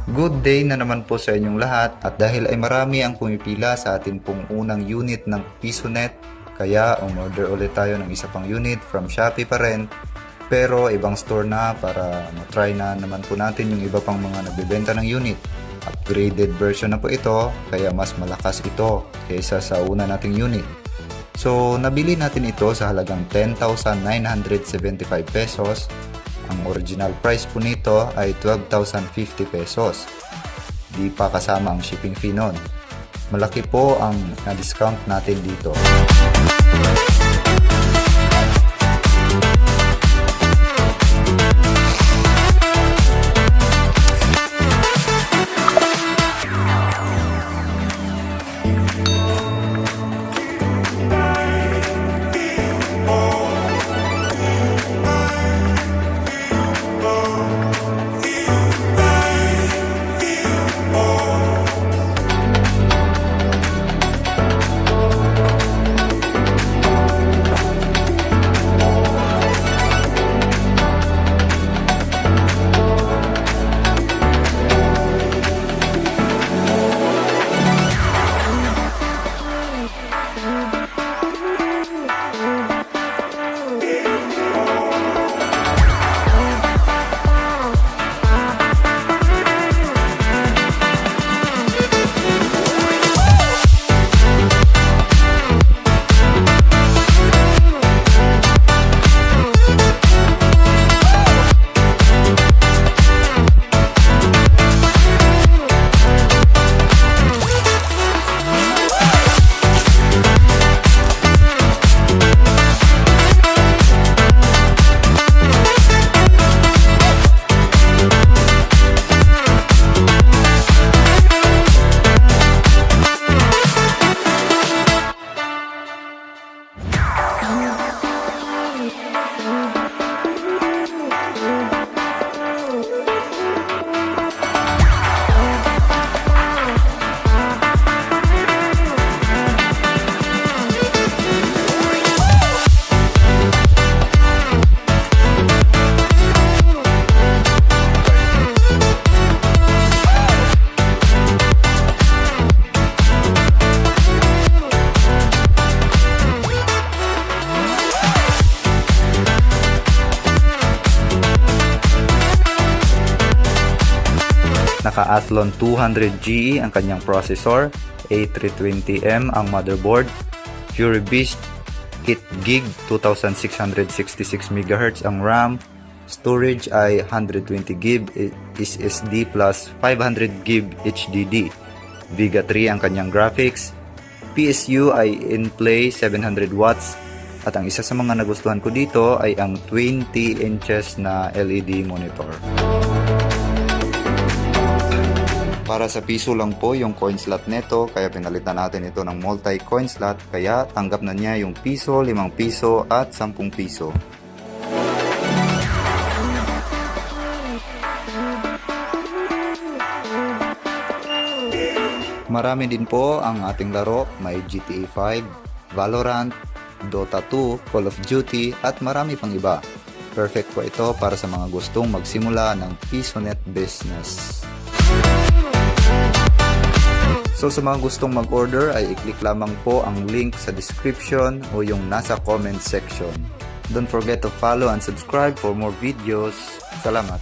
Good day na naman po sa inyong lahat at dahil ay marami ang pumipila sa atin pong unang unit ng PisoNet, kaya umorder ulit tayo ng isa pang unit from Shopee pa rin, pero ibang store na para matry na naman po natin yung iba pang mga nagbebenta ng unit. Upgraded version na po ito, kaya mas malakas ito kaysa sa una nating unit. So nabili natin ito sa halagang 10,975 pesos. Ang original price po nito ay 12,050 pesos. Di pa kasama ang shipping fee nun. Malaki po ang na-discount natin dito. Naka-Athlon 200GE ang kanyang processor, A320M ang motherboard, Fury Beast 8GB 2666 MHz ang RAM, storage ay 120GB SSD plus 500GB HDD, Vega 3 ang kanyang graphics, PSU ay InPlay 700 watts, at ang isa sa mga nagustuhan ko dito ay ang 20 inches na LED monitor. Para sa piso lang po yung coin slot neto, kaya pinalitan natin ito ng multi-coin slot, kaya tanggap na niya yung piso, 5 piso at 10 piso. Marami din po ang ating laro, may GTA 5, Valorant, Dota 2, Call of Duty at marami pang iba. Perfect po ito para sa mga gustong magsimula ng PisoNet business. So sa mga gustong mag-order ay i-click lamang po ang link sa description o yung nasa comment section. Don't forget to follow and subscribe for more videos. Salamat!